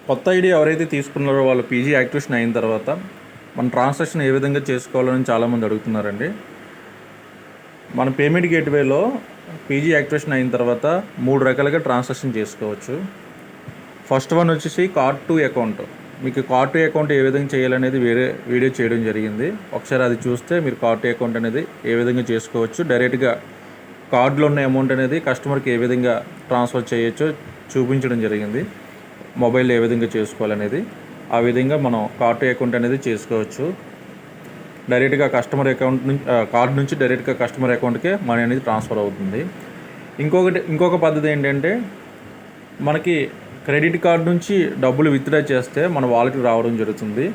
కొత్త ఐడి ఎవరైతే తీసుకున్నారో వాళ్ళు పీజీ యాక్టివేషన్ అయిన తర్వాత మన ట్రాన్సాక్షన్ ఏ విధంగా చేసుకోవాలని చాలామంది అడుగుతున్నారండి. మన పేమెంట్ గేట్వేలో పీజీ యాక్టివేషన్ అయిన తర్వాత 3 రకాలుగా ట్రాన్సాక్షన్ చేసుకోవచ్చు. ఫస్ట్ వన్ వచ్చేసి కార్డ్ టు అకౌంట్. మీకు కార్డ్ టు అకౌంట్ ఏ విధంగా చేయాలనేది వేరే వీడియో చేయడం జరిగింది. ఒకసారి అది చూస్తే మీరు కార్డ్ టు అకౌంట్ అనేది ఏ విధంగా చేసుకోవచ్చు, డైరెక్ట్గా కార్డులో ఉన్న అమౌంట్ అనేది కస్టమర్కి ఏ విధంగా ట్రాన్స్ఫర్ చేయొచ్చో చూపించడం జరిగింది. మొబైల్లో ఏ విధంగా చేసుకోవాలనేది ఆ విధంగా మనం కార్డ్ టు అకౌంట్ అనేది చేసుకోవచ్చు. డైరెక్ట్గా కస్టమర్ అకౌంట్ నుంచి కార్డ్ నుంచి డైరెక్ట్గా కస్టమర్ అకౌంట్కే మనీ అనేది ట్రాన్స్ఫర్ అవుతుంది. ఇంకొక పద్ధతి ఏంటంటే, మనకి క్రెడిట్ కార్డ్ నుంచి డబ్బులు విత్డ్రా చేస్తే మన వాలెట్కి రావడం జరుగుతుంది.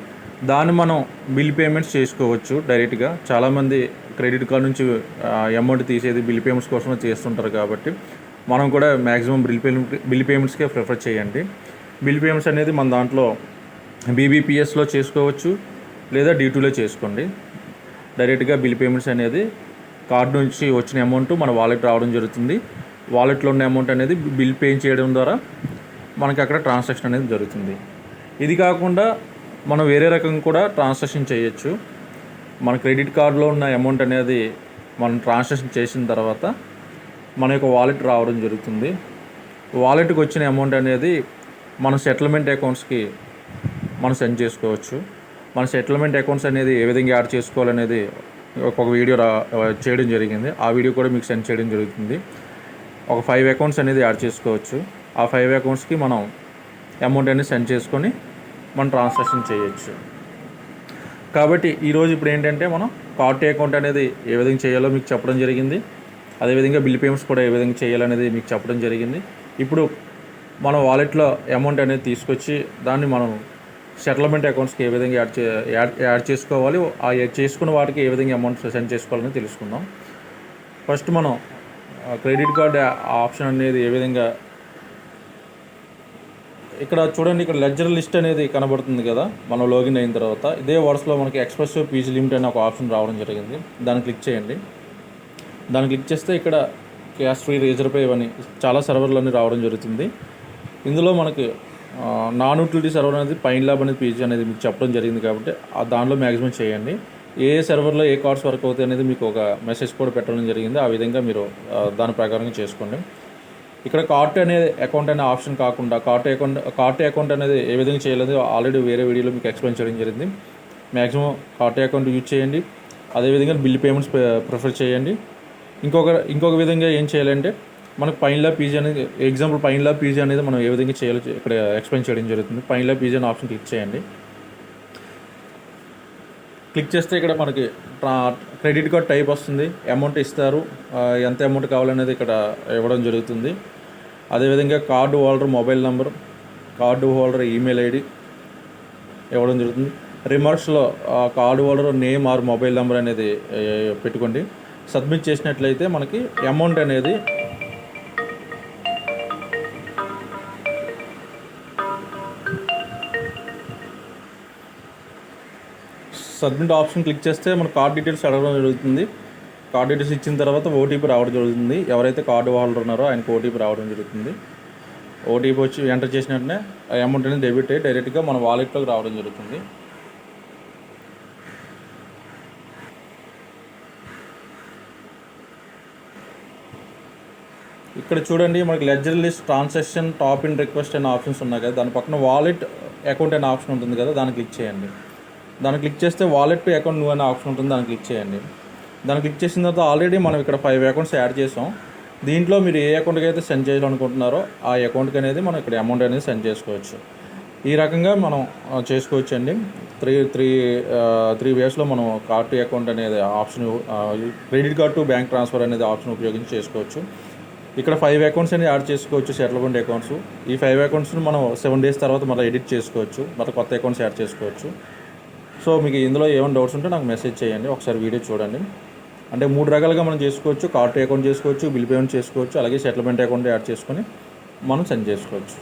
దాన్ని మనం బిల్ పేమెంట్స్ చేసుకోవచ్చు డైరెక్ట్గా. చాలామంది క్రెడిట్ కార్డ్ నుంచి అమౌంట్ తీసేది బిల్ పేమెంట్స్ కోసమే చేస్తుంటారు కాబట్టి మనం కూడా మ్యాక్సిమం బిల్ పేమెంట్స్కే ప్రిఫర్ చేయండి. బిల్ పేమెంట్స్ అనేది మన దాంట్లో బీబీపీఎస్లో చేసుకోవచ్చు, లేదా D2లో చేసుకోండి. డైరెక్ట్గా బిల్ పేమెంట్స్ అనేది కార్డు నుంచి వచ్చిన అమౌంట్ మన వాలెట్ రావడం జరుగుతుంది. వాలెట్లో ఉన్న అమౌంట్ అనేది బిల్ పే చేయడం ద్వారా మనకి అక్కడ ట్రాన్సాక్షన్ అనేది జరుగుతుంది. ఇది కాకుండా మనం వేరే రకం కూడా ట్రాన్సాక్షన్ చేయొచ్చు. మన క్రెడిట్ కార్డులో ఉన్న అమౌంట్ అనేది మనం ట్రాన్సాక్షన్ చేసిన తర్వాత మన యొక్క వాలెట్ రావడం జరుగుతుంది. వాలెట్కి వచ్చిన అమౌంట్ అనేది మన సెటిల్మెంట్ అకౌంట్స్కి మనం సెండ్ చేసుకోవచ్చు. మన సెటిల్మెంట్ అకౌంట్స్ అనేది ఏ విధంగా యాడ్ చేసుకోవాలనేది ఒక వీడియో చేయడం జరిగింది. ఆ వీడియో కూడా మీకు సెండ్ చేయడం జరుగుతుంది. ఒక 5 అకౌంట్స్ అనేది యాడ్ చేసుకోవచ్చు. ఆ 5 అకౌంట్స్కి మనం అమౌంట్ అనేది సెండ్ చేసుకొని మనం ట్రాన్సాక్షన్ చేయొచ్చు. కాబట్టి ఈరోజు ఇప్పుడు ఏంటంటే మనం కార్డ్ టు అకౌంట్ అనేది ఏ విధంగా చేయాలో మీకు చెప్పడం జరిగింది. అదేవిధంగా బిల్ పేమెంట్స్ కూడా ఏ విధంగా చేయాలనేది మీకు చెప్పడం జరిగింది. ఇప్పుడు మన వాలెట్లో అమౌంట్ అనేది తీసుకొచ్చి దాన్ని మనం సెటిల్మెంట్ అకౌంట్స్కి ఏ విధంగా యాడ్ చేసుకోవాలి, ఆ చేసుకున్న వాటికి ఏ విధంగా అమౌంట్ సెండ్ చేసుకోవాలని తెలుసుకుందాం. ఫస్ట్ మనం క్రెడిట్ కార్డ్ ఆప్షన్ అనేది ఏ విధంగా, ఇక్కడ చూడండి, ఇక్కడ లెడ్జర్ లిస్ట్ అనేది కనబడుతుంది కదా. మనం లాగిన్ అయిన తర్వాత ఇదే వర్డ్స్లో మనకి ఎక్స్ప్రెస్ పీజీ లిమిట్ అనే ఒక ఆప్షన్ రావడం జరిగింది. దాన్ని క్లిక్ చేయండి. దాన్ని క్లిక్ చేస్తే ఇక్కడ క్యాష్ ఫ్రీ, రేజర్ పే ఇవన్నీ చాలా సర్వర్లన్నీ రావడం జరుగుతుంది. ఇందులో మనకి నాన్ యూటిలిటీ సర్వర్ అనేది పైన్ ల్యాబ్ అనేది పీజీ అనేది మీకు చెప్పడం జరిగింది కాబట్టి దానిలో మ్యాక్సిమం చేయండి. ఏ సర్వర్లో ఏ కార్డ్స్ వర్క్ అవుతాయి అనేది మీకు ఒక మెసేజ్ కూడా పెట్టడం జరిగింది. ఆ విధంగా మీరు దాని ప్రకారంగా చేసుకోండి. ఇక్కడ కార్డ్ అనే అకౌంట్ అనే ఆప్షన్ కాకుండా కార్డ్ టు అకౌంట్ అనేది ఏ విధంగా చేయలేదు ఆల్రెడీ వేరే వీడియోలో మీకు ఎక్స్ప్లెయిన్ చేయడం జరిగింది. Maximum card to account use చేయండి. అదేవిధంగా బిల్ పేమెంట్స్ ప్రిఫర్ చేయండి. ఇంకొక విధంగా ఏం చేయాలంటే, మనకు పైన్ ల్యాబ్ పీజీ అనేది ఎగ్జాంపుల్ పైన్ ల్యాబ్ పీజీ అనేది మనం ఏ విధంగా చేయాలో ఇక్కడ ఎక్స్ప్లెయిన్ చేయడం జరుగుతుంది. పైన్ ల్యాబ్ పీజీ అనే ఆప్షన్ క్లిక్ చేయండి. క్లిక్ చేస్తే ఇక్కడ మనకి క్రెడిట్ కార్డ్ టైప్ వస్తుంది, అమౌంట్ ఇస్తారు, ఎంత అమౌంట్ కావాలనేది ఇక్కడ ఇవ్వడం జరుగుతుంది. అదేవిధంగా card holder mobile number, card holder email ID ఇవ్వడం జరుగుతుంది. రిమార్క్స్లో card holder name or mobile number అనేది పెట్టుకోండి. సబ్మిట్ చేసినట్లయితే మనకి అమౌంట్ అనేది సబ్మిట్ ఆప్షన్ క్లిక్ చేస్తే మన కార్డ్ డీటెయిల్స్ అడగడం జరుగుతుంది. కార్డ్ డీటెయిల్స్ ఇచ్చిన తర్వాత ఓటీపీ రావడం జరుగుతుంది. ఎవరైతే కార్డు హోల్డర్ ఉన్నారో ఆయనకు ఓటీపీ రావడం జరుగుతుంది. ఓటీపీ వచ్చి ఎంటర్ చేసిన వెంటనే అమౌంట్ అనేది డెబిట్ అయ్యి డైరెక్ట్గా మన వాలెట్లోకి రావడం జరుగుతుంది. ఇక్కడ చూడండి, మనకి ledger list, transaction, top in request అనే ఆప్షన్స్ ఉన్నాయి కదా. దాని పక్కన వాలెట్ అకౌంట్ అనే ఆప్షన్ ఉంటుంది కదా, దాన్ని క్లిక్ చేయండి. దాన్ని క్లిక్ చేస్తే వాలెట్ టు అకౌంట్ న్యూ అనే ఆప్షన్ ఉంటుంది, దాన్ని క్లిక్ చేయండి. దాన్ని క్లిక్ చేసిన తర్వాత ఆల్రెడీ మనం ఇక్కడ 5 అకౌంట్స్ యాడ్ చేసాం. దీంట్లో మీరు ఏ అకౌంట్కి అయితే సెండ్ చేయాలనుకుంటున్నారో ఆ అకౌంట్కి అనేది మనం ఇక్కడ అమౌంట్ అనేది సెండ్ చేసుకోవచ్చు. ఈ రకంగా మనం చేసుకోవచ్చు అండి. త్రీ వేస్లో మనం కార్డ్ టు అకౌంట్ అనేది option, credit card to bank transfer అనేది ఆప్షన్ ఉపయోగించి చేసుకోవచ్చు. ఇక్కడ 5 అకౌంట్స్ అనేది యాడ్ చేసుకోవచ్చు, సెటిల్మెంట్ అకౌంట్స్. ఈ 5 అకౌంట్స్ని మనం 7 డేస్ తర్వాత మళ్ళీ ఎడిట్ చేసుకోవచ్చు, మళ్ళీ కొత్త అకౌంట్స్ యాడ్ చేసుకోవచ్చు. సో మీకు ఇందులో ఏమైనా డౌట్స్ ఉంటే నాకు మెసేజ్ చేయండి, ఒకసారి వీడియో చూడండి. అంటే 3 రకాలుగా మనం చేసుకోవచ్చు. కార్డ్ టు అకౌంట్ చేసుకోవచ్చు, బిల్ పేమెంట్ చేసుకోవచ్చు, అలాగే సెటిల్మెంట్ అకౌంట్ యాడ్ చేసుకొని మనం సెండ్ చేసుకోవచ్చు.